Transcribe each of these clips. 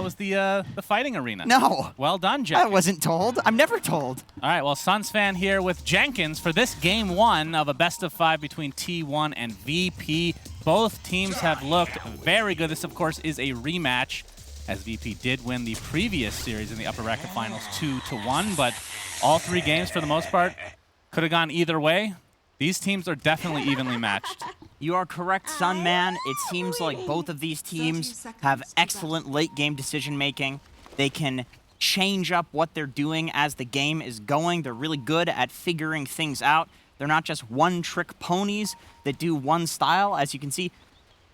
was the fighting arena. No. Well done, Jenkins. I wasn't told. I'm never told. All right, well, Suns fan here with Jenkins for this game 1 of a best-of-5 between T1 and VP. Both teams have looked very good. This, of course, is a rematch, as VP did win the previous series in the upper bracket finals 2-1, but all 3 games, for the most part, could have gone either way. These teams are definitely evenly matched. You are correct, Sun Man. It seems like both of these teams have excellent late-game decision-making. They can change up what they're doing as the game is going. They're really good at figuring things out. They're not just one-trick ponies that do one style. As you can see,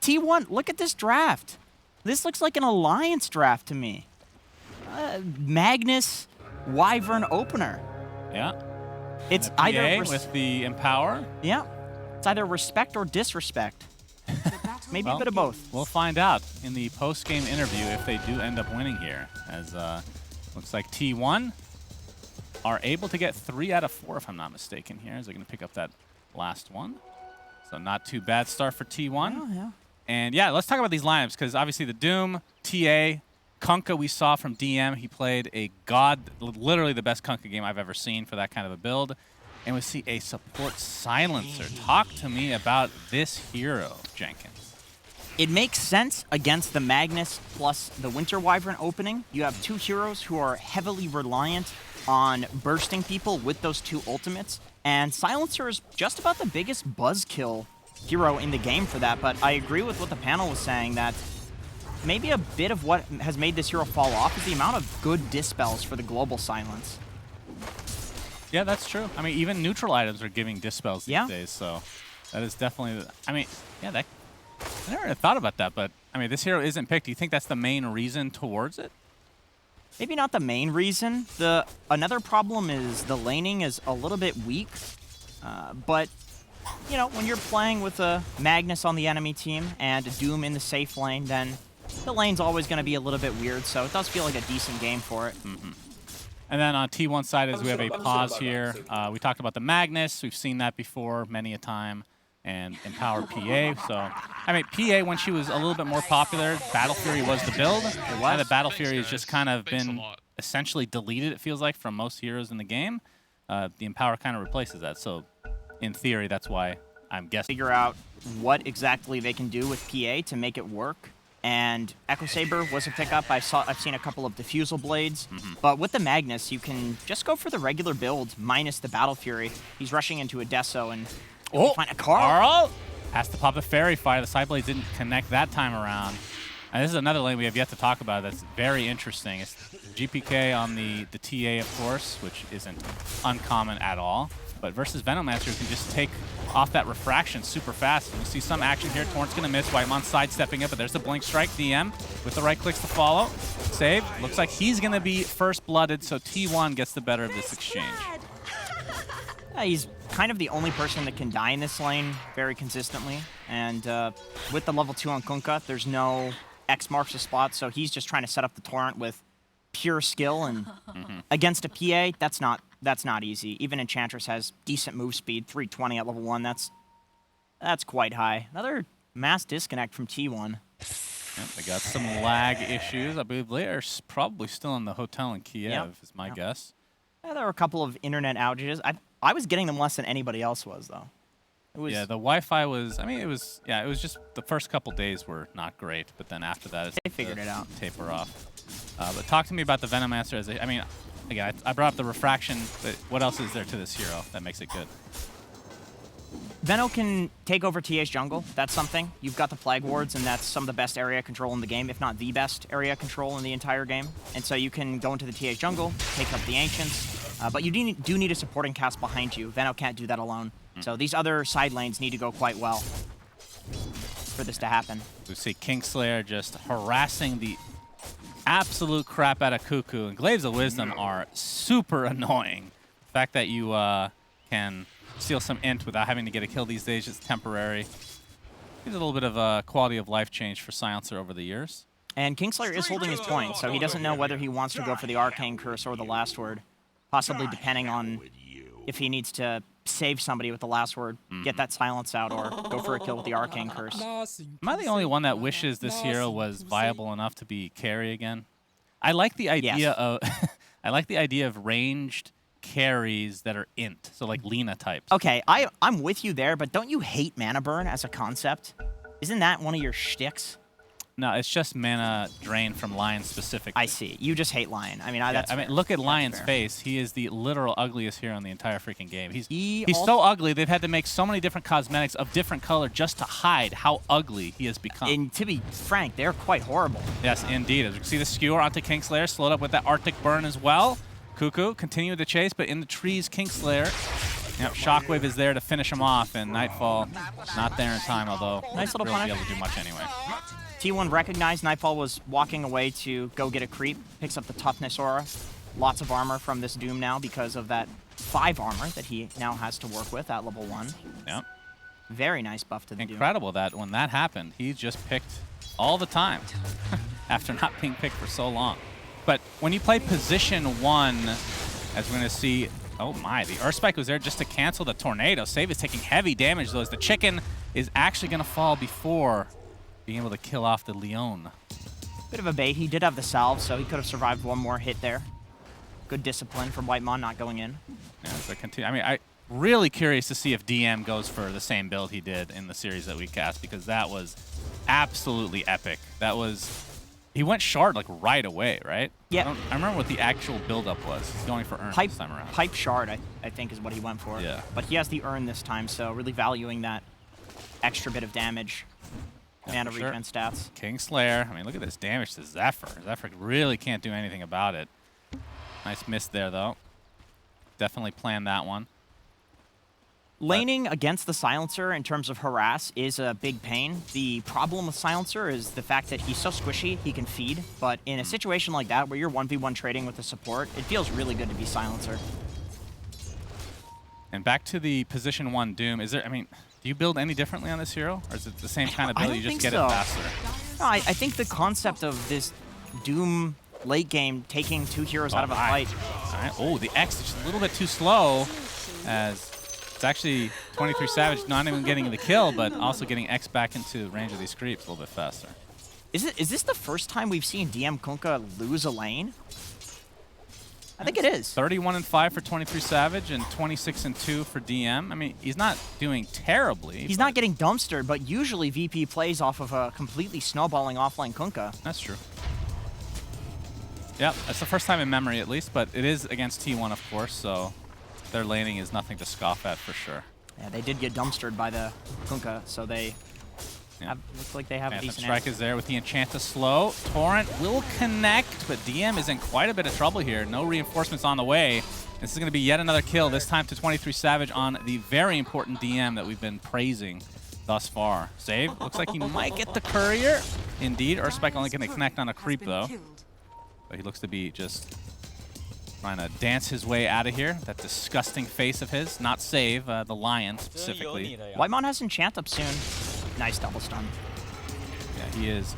T1, look at this draft. This looks like an alliance draft to me. Magnus, Wyvern opener. Yeah. It's PA either with the Empower. Yeah. It's either respect or disrespect. Maybe a bit of both. We'll find out in the post-game interview if they do end up winning here, as looks like T1 are able to get 3 out of 4, if I'm not mistaken here, as they're going to pick up that last one. So not too bad start for T1. Yeah. And yeah, let's talk about these lineups, because obviously the Doom, TA, Kunkka we saw from DM. He played a literally the best Kunkka game I've ever seen for that kind of a build. And we see a support silencer. Talk to me about this hero, Jenkins. It makes sense against the Magnus plus the Winter Wyvern opening. You have 2 heroes who are heavily reliant on bursting people with those 2 ultimates. And Silencer is just about the biggest buzzkill hero in the game for that. But I agree with what the panel was saying, that maybe a bit of what has made this hero fall off is the amount of good dispels for the global silence. Yeah, that's true. I mean, even neutral items are giving dispels these days, so that is definitely... I mean, yeah, I never really thought about that, but I mean, this hero isn't picked. Do you think that's the main reason towards it? Maybe not the main reason. Another problem is the laning is a little bit weak, but you know, when you're playing with a Magnus on the enemy team and a Doom in the safe lane, then the lane's always going to be a little bit weird, so it does feel like a decent game for it. Mm-hmm. And then on T1 side, as we have a pause here, we talked about the Magnus. We've seen that before many a time. And Empower PA. So, I mean, PA, when she was a little bit more popular, Battle Fury was the build. And the Battle Fury has just kind of been essentially deleted, it feels like, from most heroes in the game. The Empower kind of replaces that. So, in theory, that's why I'm guessing. Figure out what exactly they can do with PA to make it work. And Echo Saber was a pickup. I've seen a couple of Diffusal Blades. But with the Magnus, you can just go for the regular build minus the Battle Fury. He's rushing into a Deso and find a Carl. Has to pop the Fairy Fire. The side blade didn't connect that time around. And this is another lane we have yet to talk about that's very interesting. It's GPK on the TA, of course, which isn't uncommon at all. But versus Venomancer, who can just take off that refraction super fast. And we see some action here. Torrent's going to miss. Whitemon sidestepping it, but there's the Blink Strike. DM with the right clicks to follow. Save. Looks like he's going to be first-blooded, so T1 gets the better of this exchange. He's kind of the only person that can die in this lane very consistently. And with the level 2 on Kunkka, there's no X marks a spot, so he's just trying to set up the Torrent with pure skill. And against a PA, that's not easy. Even Enchantress has decent move speed, 320 at level 1. That's quite high. Another mass disconnect from T1. Yep, they got some lag issues. I believe they are probably still in the hotel in Kiev, is my guess. Yeah, there were a couple of internet outages. I was getting them less than anybody else was, though. Yeah, the Wi-Fi was, it was just the first couple days were not great, but then after that, they figured it out. Taper off. But talk to me about the Venomancer. Again, I brought up the refraction, but what else is there to this hero that makes it good? Veno can take over TA's jungle. That's something. You've got the Plague Wards, and that's some of the best area control in the game, if not the best area control in the entire game. And so you can go into the TA's jungle, take up the Ancients, but you do need a supporting cast behind you. Veno can't do that alone. So these other side lanes need to go quite well for this to happen. We see Kingslayer just harassing the absolute crap out of Cuckoo, and Glaives of Wisdom are super annoying. The fact that you can steal some int without having to get a kill these days is temporary. Gives a little bit of a quality of life change for Silencer over the years. And Kingslayer is holding his point, so he doesn't know whether he wants to go for the Arcane Curse or the Last Word, possibly depending on if he needs to save somebody with the Last Word, get that silence out, or go for a kill with the Arcane Curse. Am I the only one that wishes this hero was viable enough to be carry again? I like the idea Yes. of I like the idea of ranged carries that are int, so like Lina types. Okay, I'm with you there, but don't you hate mana burn as a concept? Isn't that one of your shticks? No, it's just mana drain from Lion specifically. I see. You just hate Lion. I mean, that's I mean, fair. look at That's Lion's fair. face. He is the literal ugliest hero in the entire freaking game. He's also- so ugly. They've had to make so many different cosmetics of different color just to hide how ugly he has become. And to be frank, they're quite horrible. Yes, indeed. As you can see the skewer onto Kingslayer, slowed up with that Arctic Burn as well. Cuckoo continue the chase, but in the trees, Kingslayer. Yep, Shockwave is there to finish him off, and Nightfall not there in time, although Nice little really be punish. able to do much anyway. T1 recognized Nightfall was walking away to go get a creep, picks up the Toughness Aura. Lots of armor from this Doom now because of that 5 armor that he now has to work with at level 1. Yep. Very nice buff to the Incredible that when that happened, he just picked all the time after not being picked for so long. But when you play position 1, as we're going to see, oh my, the Earth Spike was there just to cancel the Tornado. Save is taking heavy damage, though, as the Chicken is actually going to fall before being able to kill off the Leon. Bit of a bait. He did have the salve, so he could have survived one more hit there. Good discipline from Whitemon not going in. Yeah, so continue. I mean, I'm really curious to see if DM goes for the same build he did in the series that we cast, because that was absolutely epic. That was... He went shard like right away, right? Yeah. I remember what the actual build-up was. He's going for Urn Pipe, this time around. pipe shard, I think, is what he went for. Yeah. But he has the Urn this time, so really valuing that extra bit of damage. Yeah, Mana for sure. regen stats. Kingslayer. I mean, look at this damage to Zephyr. Zephyr really can't do anything about it. Nice miss there, though. Definitely planned that one. Laning against the Silencer in terms of harass is a big pain. The problem with Silencer is the fact that he's so squishy, he can feed. But in a situation like that, where you're 1v1 trading with a support, it feels really good to be Silencer. And back to the position 1 Doom. Is there, I mean, do you build any differently on this hero? Or is it the same kind of I build, don't you just think get so. it faster? No, I think the concept of this Doom late game taking 2 heroes out of a my. fight. All right. Oh, the X is just a little bit too slow, as it's actually 23 Savage not even getting the kill, but also getting X back into range of these creeps a little bit faster. Is this the first time we've seen DM Kunkka lose a lane? I think it is. 31-5 for 23 Savage and 26-2 for DM. I mean, he's not doing terribly. He's not getting dumpstered, but usually VP plays off of a completely snowballing offlane Kunkka. That's true. Yep, that's the first time in memory at least, but it is against T1, of course, so their laning is nothing to scoff at for sure. Yeah, they did get dumpstered by the Kunkka, so they looks like they have a Phantom decent Strike answer. is there with the Enchanta slow. Torrent will connect, but DM is in quite a bit of trouble here. No reinforcements on the way. This is going to be yet another kill, this time to 23 Savage on the very important DM that we've been praising thus far. Save. Looks like he might get the Courier. Indeed, Earthspike only going to connect on a creep, though. But he looks to be just trying to dance his way out of here. That disgusting face of his. Not save, the Lion specifically. Whitemon has Enchant up soon. Nice double stun. Yeah, he is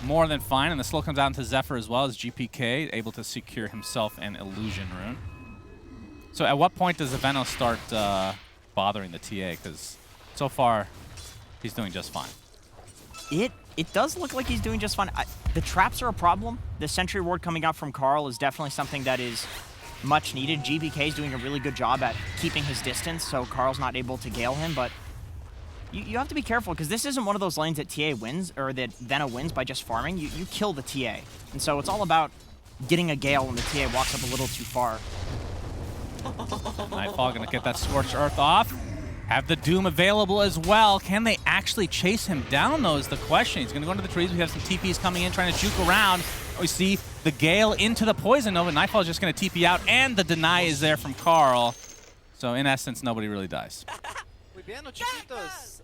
more than fine, and the slow comes out into Zephyr as well as GPK, able to secure himself an Illusion Rune. So at what point does Aveno start bothering the TA? Because so far, he's doing just fine. It does look like he's doing just fine. The traps are a problem. The Sentry Ward coming out from Carl is definitely something that is much needed. GBK is doing a really good job at keeping his distance, so Carl's not able to gale him, but you have to be careful, because this isn't one of those lanes that TA wins, or that Vena wins by just farming. You kill the TA. And so it's all about getting a gale when the TA walks up a little too far. Nightfall going to get that Scorched Earth off. Have the Doom available as well. Can they actually chase him down, though, is the question. He's going to go into the trees. We have some TPs coming in, trying to juke around. We see the Gale into the Poison Nova. Nightfall is just going to TP out, and the deny is there from Carl. So, in essence, nobody really dies.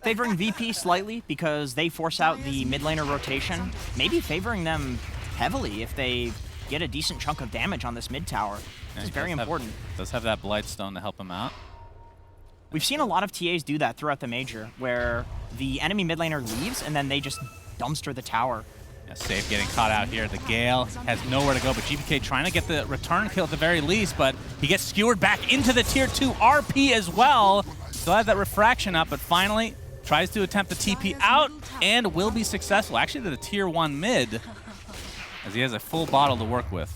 Favoring VP slightly because they force out the mid laner rotation. Maybe favoring them heavily if they get a decent chunk of damage on this mid tower. This is very important. Does have that Blightstone to help him out. We've seen a lot of TAs do that throughout the major, where the enemy mid laner leaves and then they just dumpster the tower. Yeah, Save getting caught out here. The Gale has nowhere to go, but GPK trying to get the return kill at the very least, but he gets skewered back into the tier 2 RP as well. Still has that refraction up, but finally tries to attempt the TP out and will be successful. Actually, to the tier 1 mid. as he has a full bottle to work with.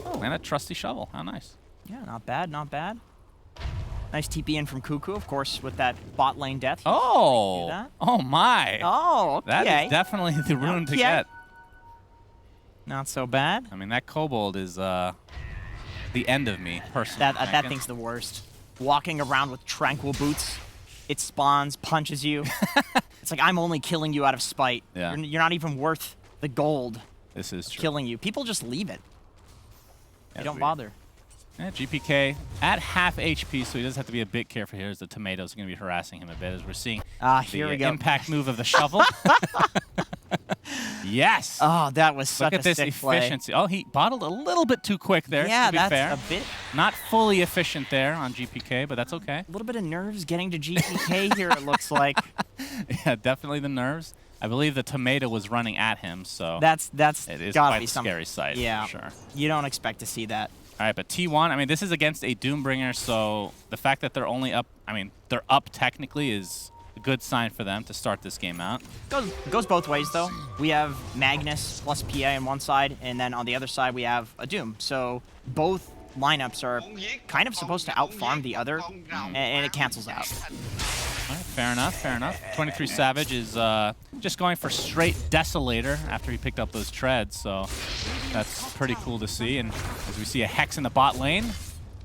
Oh, and a trusty shovel. How nice. Yeah, not bad, not bad. Nice TP in from Cuckoo, of course, with that bot lane death. Oh! Oh my! Oh, okay. That is definitely the rune to get. Not so bad. I mean, that kobold is the end of me, personally. That thing's the worst. Walking around with tranquil boots, it spawns, punches you. It's like, I'm only killing you out of spite. Yeah. You're not even worth the gold. This is true. Killing you. People just leave it. They don't bother. Yeah, GPK at half HP, so he does have to be a bit careful here as the tomatoes are going to be harassing him a bit as we're seeing here we go. Impact move of the shovel. Yes! Oh, that was such Look at this efficiency. Oh, he bottled a little bit too quick there, yeah, to be fair. that's a bit. Not fully efficient there on GPK, but that's okay. A little bit of nerves getting to GPK here, it looks like. Yeah, definitely the nerves. I believe the tomato was running at him, so that's it is gotta quite be a some scary sight, yeah, for sure. You don't expect to see that. All right, but T1, I mean, this is against a Doombringer, so the fact that they're only up, I mean, they're up technically is a good sign for them to start this game out. Goes both ways, though. We have Magnus plus PA on one side, and then on the other side we have a Doom. So both lineups are kind of supposed to outfarm the other, and it cancels out. All right, fair enough, fair enough. 23 Savage is just going for straight Desolator after he picked up those treads, so that's pretty cool to see. And as we see a Hex in the bot lane,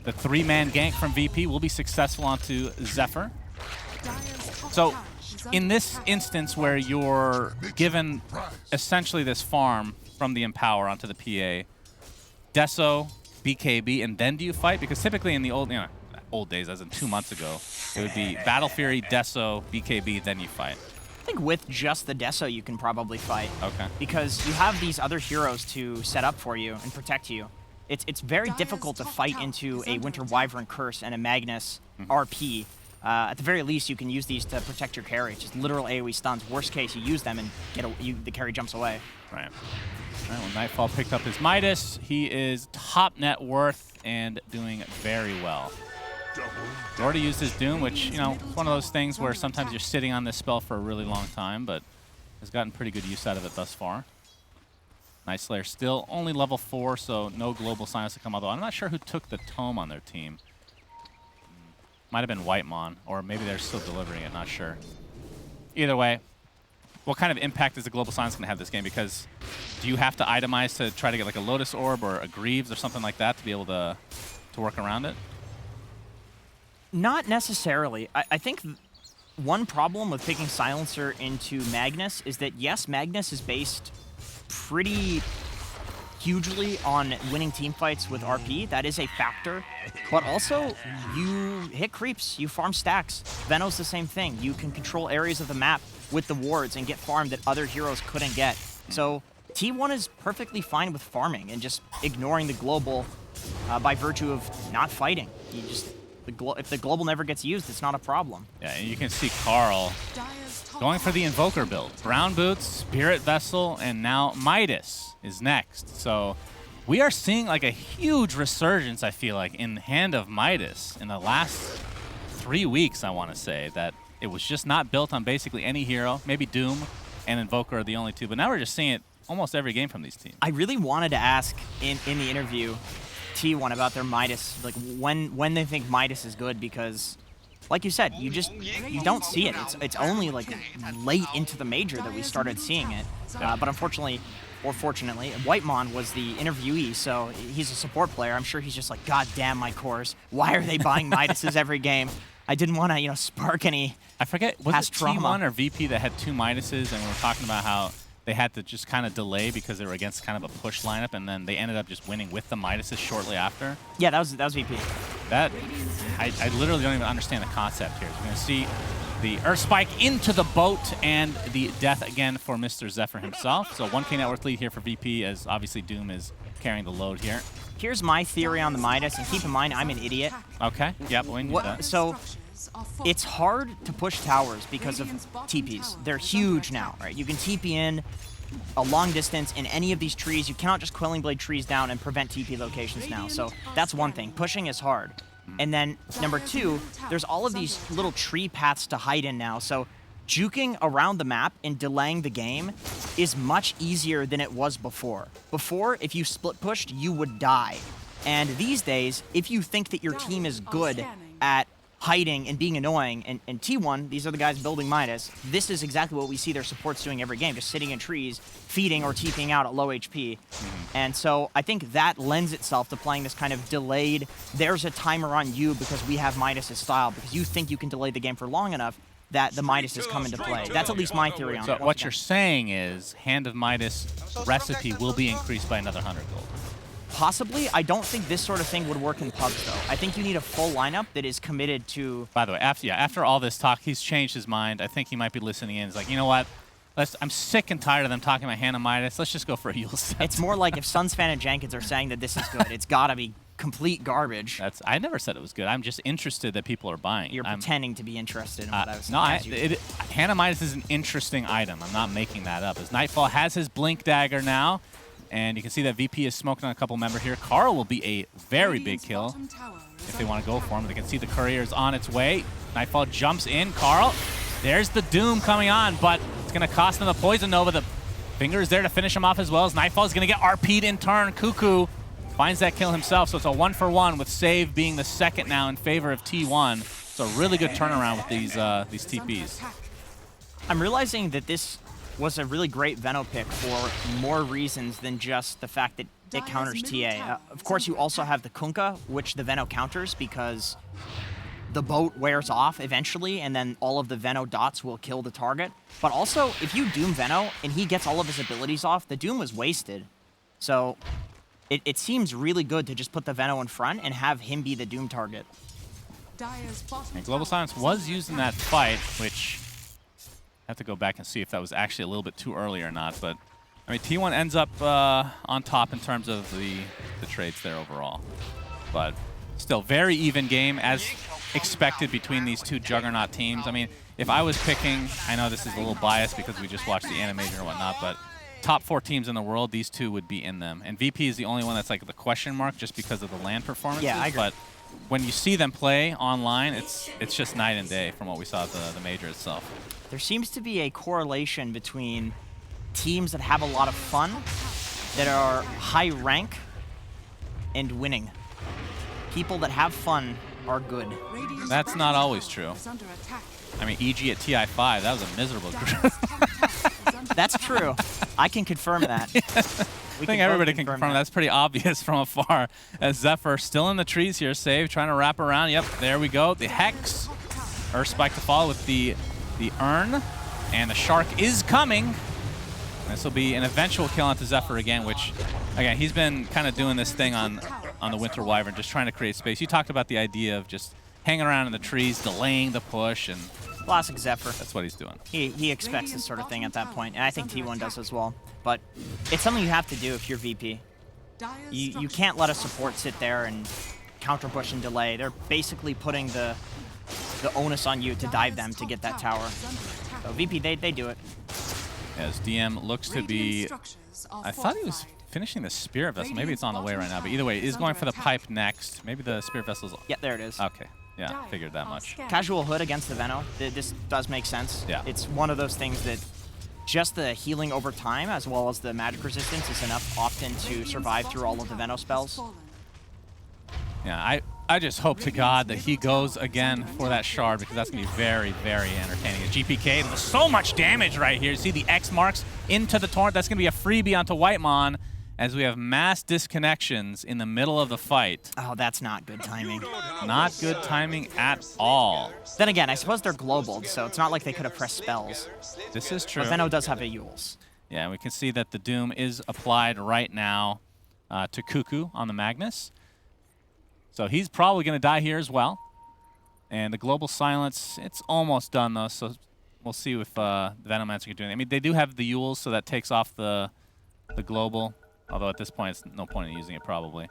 the 3-man gank from VP will be successful onto Zephyr. So in this instance where you're given essentially this farm from the Empower onto the PA, Deso, BKB, and then do you fight? Because typically in the old days, as in 2 months ago, it would be Battle Fury, Deso, BKB, then you fight. I think with just the Deso you can probably fight. Okay. Because you have these other heroes to set up for you and protect you. It's very difficult to fight into a Winter Wyvern Curse and a Magnus RP. At the very least, you can use these to protect your carry. Just literal AoE stuns. Worst case, you use them and the carry jumps away. Right. All right, well, Nightfall picked up his Midas. He is top net worth and doing very well. He already used his Doom, which, you know, it's one of those things where sometimes you're sitting on this spell for a really long time, but has gotten pretty good use out of it thus far. Night Slayer still only level 4, so no global signs to come, although I'm not sure who took the Tome on their team. Might have been Whitemon, or maybe they're still delivering it, not sure. Either way, what kind of impact is the global silence going to have this game? Because do you have to itemize to try to get like a Lotus Orb or a Greaves or something like that to be able to work around it? Not necessarily. I think one problem with picking Silencer into Magnus is that, yes, Magnus is based pretty hugely on winning team fights with RP. That is a factor. But also, you hit creeps, you farm stacks. Veno's the same thing. You can control areas of the map with the wards and get farm that other heroes couldn't get. So T1 is perfectly fine with farming and just ignoring the global by virtue of not fighting. You just if the global never gets used, it's not a problem. Yeah, and you can see Carl going for the Invoker build. Brown Boots, Spirit Vessel, and now Midas is next. So we are seeing like a huge resurgence, I feel like, in Hand of Midas in the last 3 weeks, I want to say, that it was just not built on basically any hero. Maybe Doom and Invoker are the only two, but now we're just seeing it almost every game from these teams. I really wanted to ask in the interview T1 about their Midas, like when they think Midas is good, because like you said, you don't see it. It's only like late into the major that we started seeing it. But unfortunately, or fortunately, Whitemon was the interviewee, so he's a support player. I'm sure he's just like, God damn my cores, why are they buying Midases every game? I didn't want to, spark any. I forget, was past it trauma. T1 or VP that had 2 Midases, and we were talking about how they had to just kind of delay because they were against kind of a push lineup, and then they ended up just winning with the Midases shortly after. Yeah, that was VP. That, I literally don't even understand the concept here. You're going to see the Earth Spike into the boat and the death again for Mr. Zephyr himself. So 1K net worth lead here for VP, as obviously Doom is carrying the load here. Here's my theory on the Midas, and keep in mind, I'm an idiot. Okay, yep, we need that. So it's hard to push towers because of TPs. They're huge now, right? You can TP in a long distance in any of these trees. You cannot just Quelling Blade trees down and prevent TP locations now. So that's one thing. Pushing is hard. And then number 2, there's all of these little tree paths to hide in now. So juking around the map and delaying the game is much easier than it was before. Before, if you split pushed, you would die. And these days, if you think that your team is good at hiding and being annoying, and T1, these are the guys building Midas, this is exactly what we see their supports doing every game, just sitting in trees, feeding or TPing out at low HP. And so I think that lends itself to playing this kind of delayed, there's a timer on you because we have Midas's style, because you think you can delay the game for long enough that the Midas is coming to play. That's at least my theory on it. So what you're saying is Hand of Midas recipe will be increased by another 100 gold. Possibly. I don't think this sort of thing would work in pubs, though. I think you need a full lineup that is committed to... By the way, after all this talk, he's changed his mind. I think he might be listening in. He's like, you know what? I'm sick and tired of them talking about Hand of Midas. Let's just go for a heal set. It's more like if Sunsfan and Jenkins are saying that this is good, it's got to be complete garbage. I never said it was good. I'm just interested that people are buying. You're pretending to be interested in what I was saying. No, Hand of Midas is an interesting item. I'm not making that up. As Nightfall has his Blink Dagger now, and you can see that VP is smoking on a couple member here. Carl will be a very big kill if they want to go for him. They can see the courier is on its way. Nightfall jumps in. Carl, there's the Doom coming on, but it's going to cost him the Poison Nova. The Finger is there to finish him off as well, as Nightfall is going to get RP'd in turn. Cuckoo finds that kill himself, so it's a 1-for-1 with Save being the second now in favor of T1. It's a really good turnaround with these TPs. I'm realizing that this was a really great Veno pick for more reasons than just the fact that it counters TA. Of course, you also have the Kunkka, which the Veno counters because the boat wears off eventually, and then all of the Veno dots will kill the target. But also, if you Doom Veno and he gets all of his abilities off, the Doom was wasted. So it seems really good to just put the Veno in front and have him be the Doom target. And Global Silence was used in that fight, which... I have to go back and see if that was actually a little bit too early or not, but I mean T1 ends up on top in terms of the trades there overall. But still, very even game as expected between these two juggernaut teams. I mean, if I was picking, I know this is a little biased because we just watched the animation or whatnot, but top 4 teams in the world, these two would be in them. And VP is the only one that's like the question mark just because of the LAN performances. Yeah, I agree. But when you see them play online, it's just night and day from what we saw at the major itself. There seems to be a correlation between teams that have a lot of fun, that are high rank, and winning. People that have fun are good. That's not always true. I mean, EG at TI5, that was a miserable group. That's true. I can confirm that. I think everybody can confirm that's pretty obvious from afar. As Zephyr still in the trees here, Save, trying to wrap around. Yep, there we go. The Hex. Earth Spike to follow with the Urn. And the Shark is coming. This will be an eventual kill onto Zephyr again, which, again, he's been kind of doing this thing on the Winter Wyvern, just trying to create space. You talked about the idea of just hanging around in the trees, delaying the push, and classic Zephyr. That's what he's doing. He expects this sort of thing at that point, and I think T1 does as well. But it's something you have to do if you're VP. You can't let a support sit there and counter push and delay. They're basically putting the onus on you to dive them to get that tower. So VP, they do it. As DM looks to be... I thought he was finishing the Spirit Vessel. Maybe it's on the way right now, but either way, he's going for the pipe next. Maybe the Spirit Vessel's... Yeah, there it is. Okay. Yeah, figured that much. Casual Hood against the Veno. This does make sense. Yeah. It's one of those things that just the healing over time, as well as the magic resistance, is enough often to survive through all of the Veno spells. Yeah, I just hope to God that he goes again for that shard, because that's going to be very, very entertaining. A GPK with so much damage right here. You see the X marks into the Torrent. That's going to be a freebie onto Whitemon as we have mass disconnections in the middle of the fight. Oh, that's not good timing. Not good timing at all. Then again, I suppose they're global, so it's not like they could have pressed spells. This is true. But Veno does have a Yules. Yeah, we can see that the Doom is applied right now to Cuckoo on the Magnus. So he's probably going to die here as well. And the Global Silence, it's almost done though, so we'll see if the Venomancer can do anything. I mean, they do have the Yules, so that takes off the Global. Although at this point, it's no point in using it probably.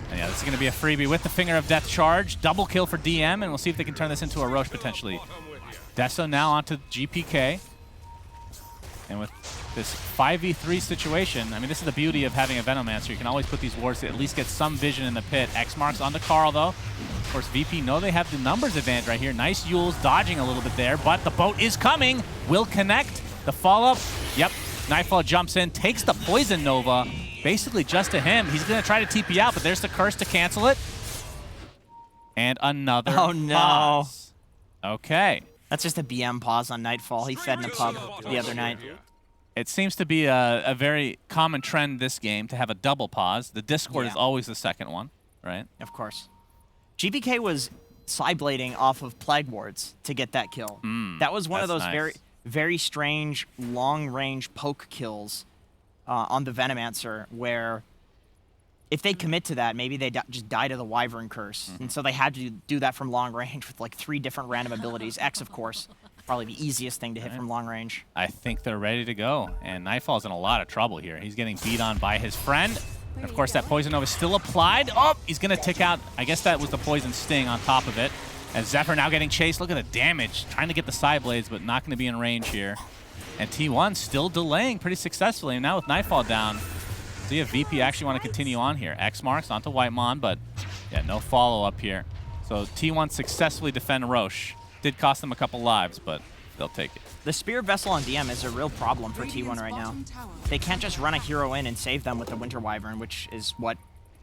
And yeah, this is going to be a freebie with the Finger of Death charge. Double kill for DM, and we'll see if they can turn this into a Roche potentially. Deso now onto GPK. And with this 5v3 situation. I mean, this is the beauty of having a Venomancer. You can always put these wards to at least get some vision in the pit. X marks onto Carl, though. Of course, VP know they have the numbers advantage right here. Nice Yules dodging a little bit there, but the boat is coming. Will connect. The follow-up. Yep. Nightfall jumps in, takes the Poison Nova, basically just to him. He's going to try to TP out, but there's the curse to cancel it. And another pause. Okay. That's just a BM pause on Nightfall. He fed in a pub the other night. It seems to be a very common trend this game to have a double pause. The Discord is always the second one, right? Of course. GPK was side-blading off of Plague Wards to get that kill. That was one of those very strange long-range poke kills on the Venomancer where if they commit to that, maybe they just die to the Wyvern Curse. And so they had to do that from long range with like 3 different random abilities. X, of course, probably the easiest thing to hit from long range. I think they're ready to go. And Nightfall's in a lot of trouble here. He's getting beat on by his friend. And of course, that Poison Nova is still applied. Oh, he's going to tick out. I guess that was the Poison Sting on top of it. And Zephyr now getting chased. Look at the damage. Trying to get the side blades, but not going to be in range here. And T1 still delaying pretty successfully. And now with Nightfall down, see if VP actually want to continue on here. X marks onto Whitemon, but yeah, no follow-up here. So T1 successfully defend Roche. Did cost them a couple lives, but they'll take it. The Spear Vessel on DM is a real problem for T1 right now. They can't just run a hero in and save them with the Winter Wyvern, which is what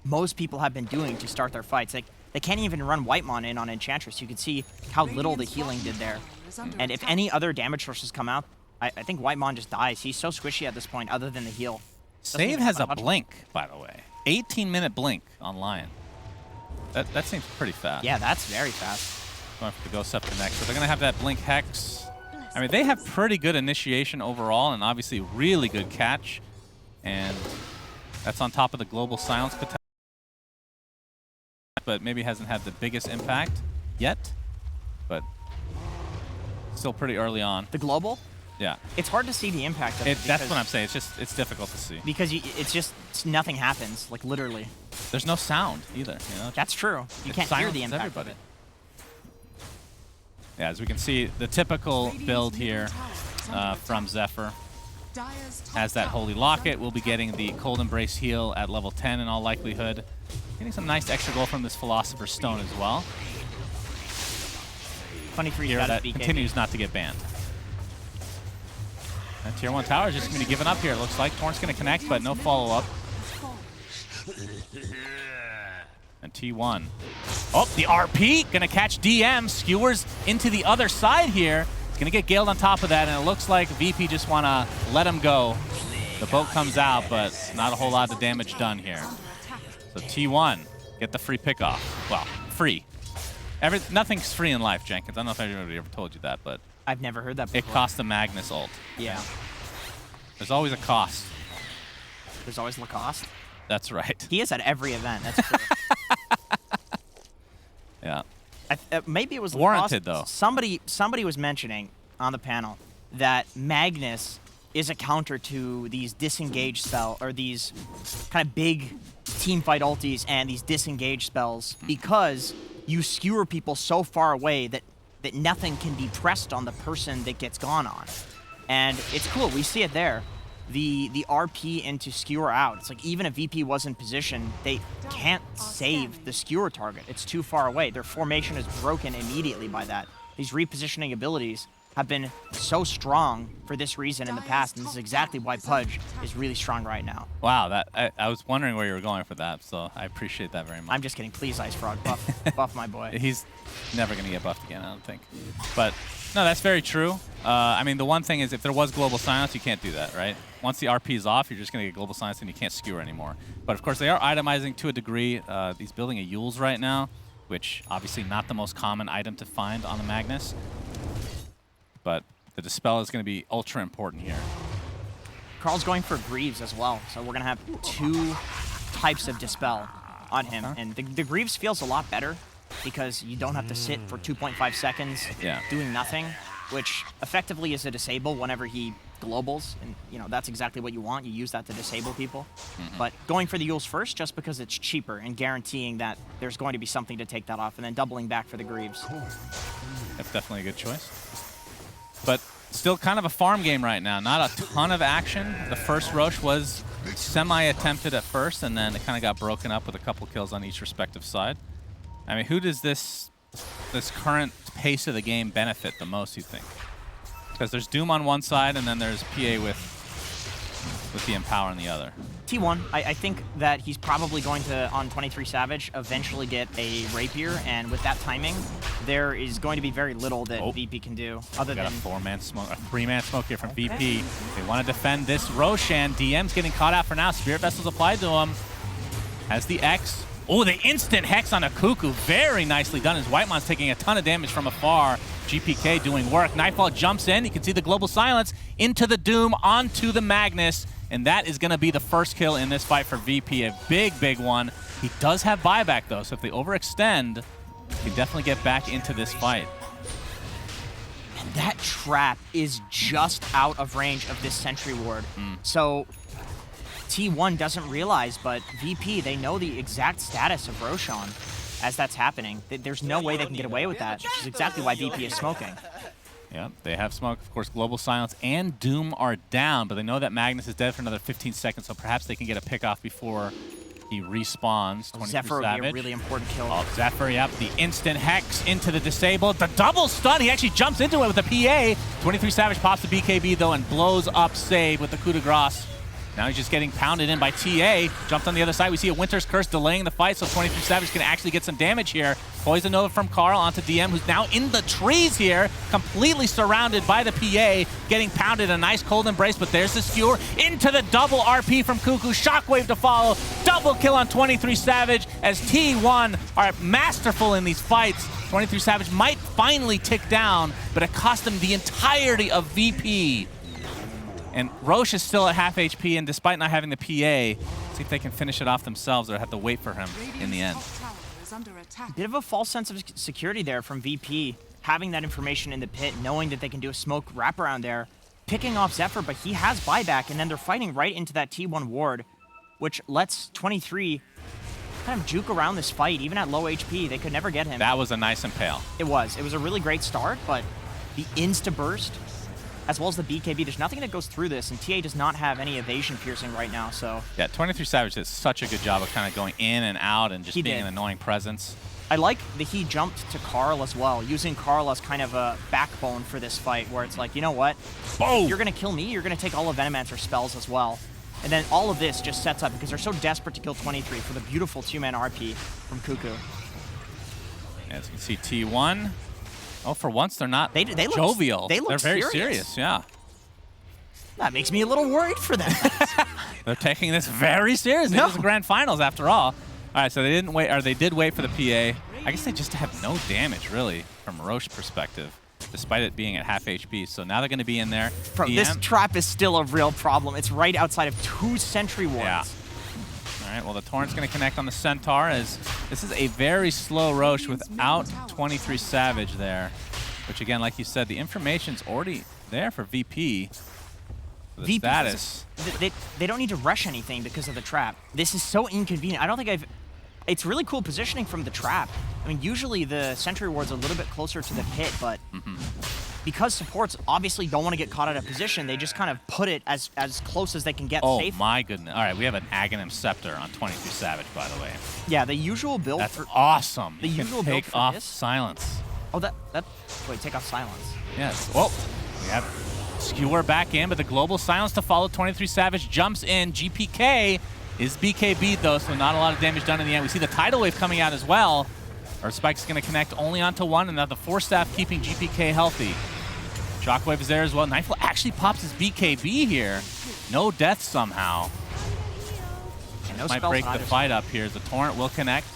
most people have been doing to start their fights. They can't even run Whitemon in on Enchantress. You can see how little the healing did there. And if any other damage sources come out, I think Whitemon just dies. He's so squishy at this point other than the heal. Save has a blink, by the way. 18-minute blink on Lion. That seems pretty fast. Yeah, that's very fast. Going for the Ghost Scepter next. So they're going to have that blink Hex. I mean, they have pretty good initiation overall and obviously really good catch. And that's on top of the Global Silence potential. But maybe hasn't had the biggest impact yet. But still pretty early on. The Global? Yeah. It's hard to see the impact of it. That's what I'm saying. It's difficult to see. Because nothing happens, like literally. There's no sound either. You know? That's true. You can't hear the impact everybody. of it. Yeah, as we can see, the typical build here from Zephyr has that Holy Locket. We'll be getting the Cold Embrace heal at level 10 in all likelihood. Getting some nice extra gold from this Philosopher's Stone as well. 23 here that continues not to get banned. And Tier 1 tower is just going to be given up here, it looks like. Torrent's going to connect, but no follow-up. And T1. Oh, the RP going to catch DM. Skewers into the other side here. It's going to get Galed on top of that, and it looks like VP just want to let him go. The boat comes out, but not a whole lot of damage done here. So T1, get the free pickoff. Well, free. Nothing's free in life, Jenkins. I don't know if anybody ever told you that, but I've never heard that before. It costs the Magnus ult. Yeah. There's always a cost. There's always Lacoste? That's right. He is at every event, that's true. Yeah. Maybe it was warranted, though. Somebody was mentioning on the panel that Magnus is a counter to these disengage spell, or these kind of big team fight ultis and these disengage spells, because you skewer people so far away that nothing can be pressed on the person that gets gone on. And it's cool, we see it there. The RP into skewer out. It's like even if VP was in position, they can't save the skewer target. It's too far away. Their formation is broken immediately by that. These repositioning abilities have been so strong for this reason in the past, and this is exactly why Pudge is really strong right now. Wow, I was wondering where you were going for that, so I appreciate that very much. I'm just kidding. Please, Ice Frog, buff my boy. He's never going to get buffed again, I don't think. But no, that's very true. I mean, the one thing is if there was Global Silence, you can't do that, right? Once the RP is off, you're just going to get Global Silence and you can't skewer anymore. But of course, they are itemizing to a degree. He's building a Yules right now, which obviously not the most common item to find on the Magnus. But the Dispel is going to be ultra important here. Carl's going for Greaves as well, so we're going to have 2 types of Dispel on him. And the Greaves feels a lot better because you don't have to sit for 2.5 seconds doing nothing, which effectively is a disable whenever he globals. And you know that's exactly what you want. You use that to disable people. But going for the Yules first just because it's cheaper and guaranteeing that there's going to be something to take that off, and then doubling back for the Greaves. That's definitely a good choice. But Still kind of a farm game right now. Not a ton of action. The first Roche was semi-attempted at first, and then it kind of got broken up with a couple kills on each respective side. I mean, who does this current pace of the game benefit the most, you think? Because there's Doom on one side, and then there's PA with the Empower on the other. T1, I think that he's probably going to, on 23 Savage, eventually get a Rapier, and with that timing, there is going to be very little that VP can do other than... Got a 4-man smoke, a 3-man smoke here from VP. They want to defend this Roshan. DM's getting caught out for now. Spirit Vessel's applied to him. Has the X. Oh, the instant Hex on a Cuckoo. Very nicely done as Whitemon's taking a ton of damage from afar. GPK doing work. Nightfall jumps in. You can see the Global Silence into the Doom, onto the Magnus. And that is going to be the first kill in this fight for VP. A big, big one. He does have buyback, though, so if they overextend, he can definitely get back into this fight. And that trap is just out of range of this Sentry Ward. So T1 doesn't realize, but VP, they know the exact status of Roshan as that's happening. There's no way they can get away with that, which is exactly why VP is smoking. Yeah, they have smoke. Of course, Global Silence and Doom are down, but they know that Magnus is dead for another 15 seconds, so perhaps they can get a pick off before he respawns. Zephyr would be a really important kill. Oh, Zephyr, yep. The instant Hex into the Disabled. The double stun. He actually jumps into it with a PA. 23 Savage pops the BKB, though, and blows up Save with the coup de grace. Now he's just getting pounded in by TA. Jumped on the other side. We see a Winter's Curse delaying the fight, so 23 Savage can actually get some damage here. Poison Nova from Carl onto DM, who's now in the trees here, completely surrounded by the PA, getting pounded. A nice cold embrace, but there's the skewer into the double RP from Cuckoo. Shockwave to follow. Double kill on 23 Savage as T1 are masterful in these fights. 23 Savage might finally tick down, but it cost him the entirety of VP. And Roche is still at half HP, and despite not having the PA, see if they can finish it off themselves or have to wait for him in the end. Bit of a false sense of security there from VP, having that information in the pit, knowing that they can do a smoke wraparound there, picking off Zephyr, but he has buyback, and then they're fighting right into that T1 ward, which lets 23 kind of juke around this fight, even at low HP. They could never get him. That was a nice impale. It was. It was a really great start, but the insta-burst, as well as the BKB, there's nothing that goes through this, and TA does not have any evasion piercing right now, so... Yeah, 23 Savage did such a good job of kind of going in and out and just being an annoying presence. I like that he jumped to Carl as well, using Carl as kind of a backbone for this fight, where it's like, you know what? Boom! You're going to kill me, you're going to take all of Venomancer's spells as well. And then all of this just sets up, because they're so desperate to kill 23 for the beautiful 2-man RP from Cuckoo. As you can see, T1... Oh, for once, they're not jovial. They're very serious, yeah. That makes me a little worried for them. They're taking this very seriously. This is the grand finals, after all. All right, so they didn't wait, or they did wait for the PA. I guess they just have no damage, really, from Roche's perspective, despite it being at half HP. So now they're going to be in there. Bro, this trap is still a real problem. It's right outside of 2 Sentry Wards. Yeah. All right, well, the Torrent's going to connect on the Centaur, as this is a very slow Roche without 23 Savage there. Which, again, like you said, the information's already there for VP. For the status. They don't need to rush anything because of the trap. This is so inconvenient. I don't think it's really cool positioning from the trap. I mean, usually the Sentry Ward's a little bit closer to the pit, but because supports obviously don't want to get caught out of position, they just kind of put it as close as they can get safe. Oh my goodness. All right, we have an Aghanim Scepter on 23 Savage, by the way. Yeah, the usual build That's awesome. The usual build take off this? Silence. Oh, wait, take off Silence. Yes. Whoa. We have Skewer back in, but the Global Silence to follow. 23 Savage jumps in. GPK is BKB, though, so not a lot of damage done in the end. We see the Tidal Wave coming out as well. Earth Spike's going to connect only onto one, and now the Force Staff keeping GPK healthy. Shockwave is there as well. Nightfall actually pops his BKB here. No death somehow. And no might break the fight up here. The Torrent will connect.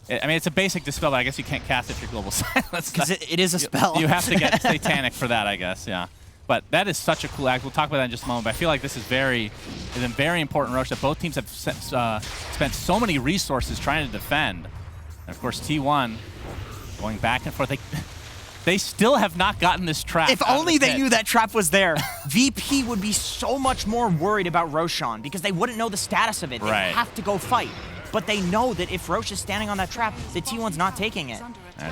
I mean, it's a basic Dispel, but I guess you can't cast it if you're Global Silence. Because it is a spell. You have to get Satanic for that, I guess, yeah. But that is such a cool act. We'll talk about that in just a moment, but I feel like this is a very important Roche that both teams have spent so many resources trying to defend. And of course, T1 going back and forth. They still have not gotten this trap. If only they knew that trap was there, VP would be so much more worried about Roshan because they wouldn't know the status of it. They have to go fight. But they know that if Roche is standing on that trap, the T1's not taking it.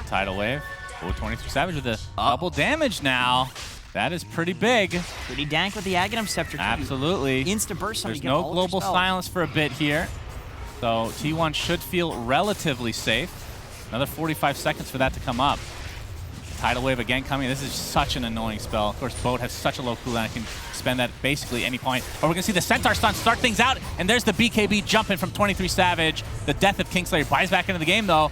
Tidal Wave. Oh, 23 Savage with a double damage now. That is pretty big. Pretty dank with the Aghanim Scepter. Absolutely. Insta-burst. There's no global silence for a bit here. So T1 should feel relatively safe. Another 45 seconds for that to come up. Tidal Wave again coming. This is such an annoying spell. Of course, Boat has such a low cooldown. It can spend that basically any point. Or we're going to see the Centaur stun start things out. And there's the BKB jumping from 23 Savage. The death of Kingslayer buys back into the game, though.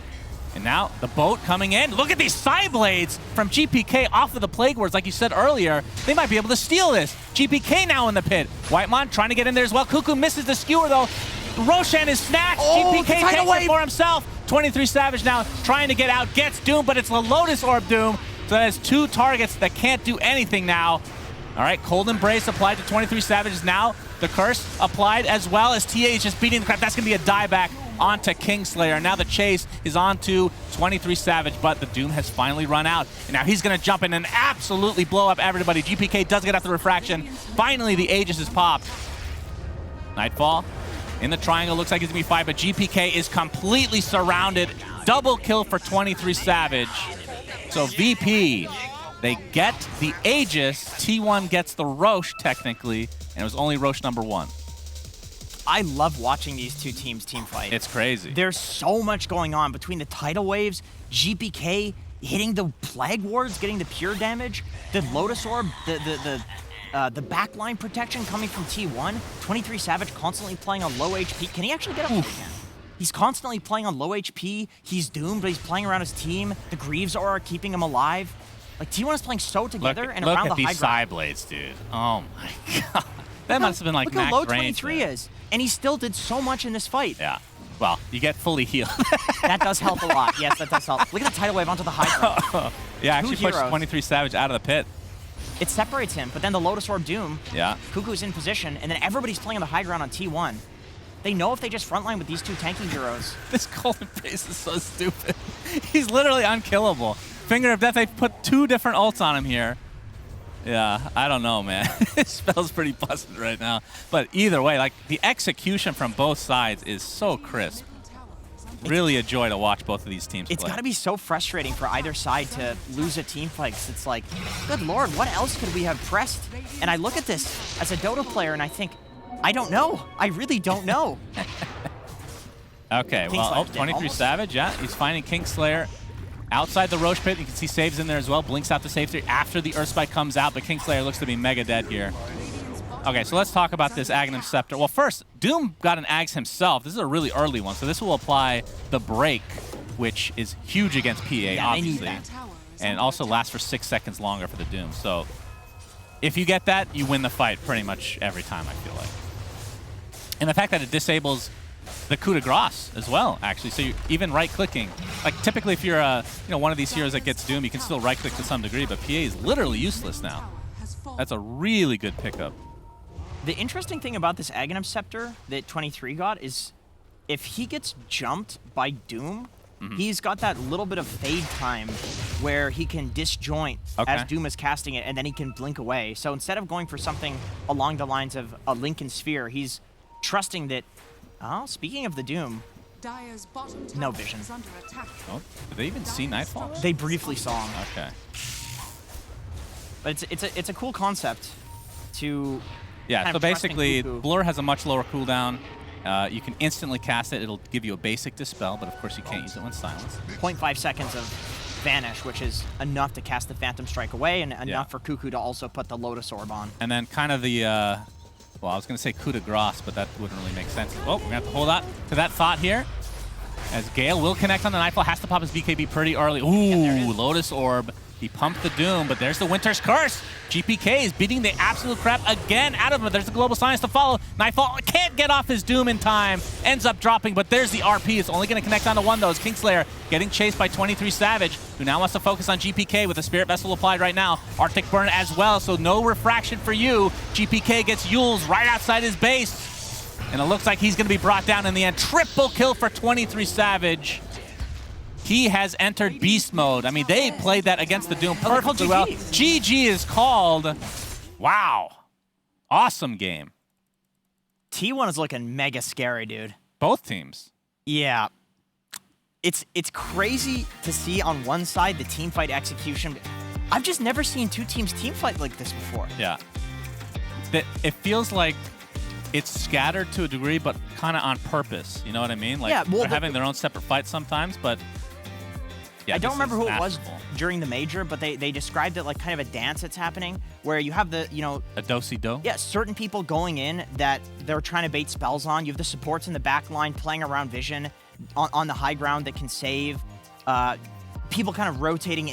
And now the Boat coming in. Look at these side blades from GPK off of the Plague Wards. Like you said earlier, they might be able to steal this. GPK now in the pit. Whitemon trying to get in there as well. Cuckoo misses the skewer, though. Roshan is snatched. GPK takes it for himself. 23 Savage now trying to get out, gets Doom, but it's the Lotus Orb Doom. So that has 2 targets that can't do anything now. All right, Cold Embrace applied to 23 Savage. Now the Curse applied as well as TA is just beating the crap. That's going to be a dieback onto Kingslayer. Now the chase is onto 23 Savage, but the Doom has finally run out. And now he's going to jump in and absolutely blow up everybody. GPK does get out the Refraction. Finally, the Aegis is popped. Nightfall in the triangle, looks like he's going to be 5, but GPK is completely surrounded. Double kill for 23 Savage. So VP, they get the Aegis. T1 gets the Roche, technically, and it was only Roche number 1. I love watching these two teams team fight. It's crazy. There's so much going on between the tidal waves, GPK hitting the Plague Wards, getting the pure damage, the Lotus Orb, the backline protection coming from T1. 23 Savage constantly playing on low HP. Can he actually get up again? He's constantly playing on low HP. He's doomed, but he's playing around his team. The Greaves are keeping him alive. Like, T1 is playing so together and around the high ground. Look at these side blades, dude. Oh my god. That must have been like max range. Look how low 23 is. And he still did so much in this fight. Yeah. Well, you get fully healed. That does help a lot. Yes, that does help. Look at the tidal wave onto the high ground. Yeah, actually pushed 23 Savage out of the pit. It separates him, but then the Lotus Orb Doom. Yeah. Cuckoo's in position, and then everybody's playing on the high ground on T1. They know if they just frontline with these 2 tanking heroes. This Cold Embrace is so stupid. He's literally unkillable. Finger of Death, they put 2 different ults on him here. Yeah, I don't know, man. This spell's pretty busted right now. But either way, like, the execution from both sides is so crisp. Really a joy to watch both of these teams play. It's got to be so frustrating for either side to lose a team fight. It's like, good lord, what else could we have pressed? And I look at this as a Dota player and I think, I don't know. I really don't know. Okay, well, 23 Savage, yeah. He's finding Kingslayer outside the Roche pit. You can see Saves in there as well. Blinks out the save 3 after the Earthspike comes out, but Kingslayer looks to be mega dead here. Okay, so let's talk about this Aghanim Scepter. Well, first, Doom got an Ags himself. This is a really early one, so this will apply the break, which is huge against PA, obviously. And also lasts for 6 seconds longer for the Doom. So if you get that, you win the fight pretty much every time, I feel like. And the fact that it disables the coup de grace as well, actually. So you're even right-clicking. Like, typically, if you're one of these heroes that gets Doom, you can still right-click to some degree, but PA is literally useless now. That's a really good pickup. The interesting thing about this Aghanim Scepter that 23 got is if he gets jumped by Doom, he's got that little bit of fade time where he can disjoint as Doom is casting it, and then he can blink away. So instead of going for something along the lines of a Lincoln Sphere, he's trusting that, oh, speaking of the Doom, no vision. Oh, did they even see Nightfall? They briefly saw him. Okay. But it's a cool concept to... Yeah, so basically, Blur has a much lower cooldown. You can instantly cast it. It'll give you a basic Dispel, but of course you can't use it when silenced. 0.5 seconds of Vanish, which is enough to cast the Phantom Strike away and enough for Cuckoo to also put the Lotus Orb on. And then kind of the, well, I was going to say coup de grace, but that wouldn't really make sense. Oh, we're going to have to hold on to that thought here. As Gale will connect on the Nightfall, has to pop his BKB pretty early. Ooh, Lotus Orb. He pumped the Doom, but there's the Winter's Curse. GPK is beating the absolute crap again out of him. There's the Global Silence to follow. Nightfall can't get off his Doom in time. Ends up dropping, but there's the RP. It's only going to connect on to 1, though. It's Kingslayer getting chased by 23 Savage, who now wants to focus on GPK with the Spirit Vessel applied right now. Arctic Burn as well, so no refraction for you. GPK gets Yules right outside his base, and it looks like he's going to be brought down in the end. Triple kill for 23 Savage. He has entered beast mode. I mean, they played that against the Doom perfectly well. GG is called. Wow. Awesome game. T1 is looking mega scary, dude. Both teams. Yeah. It's crazy to see on one side the team fight execution. I've just never seen two teams team fight like this before. Yeah. It feels like it's scattered to a degree, but kind of on purpose. You know what I mean? Like, Yeah, well, they're having their own separate fights sometimes, but yeah, I don't remember who it was masterful. during the major, but they described it like kind of a dance that's happening where you have the, A do-si-do? yeah, certain people going in that they're trying to bait spells on. You have the supports in the back line playing around vision on the high ground that can save. People kind of rotating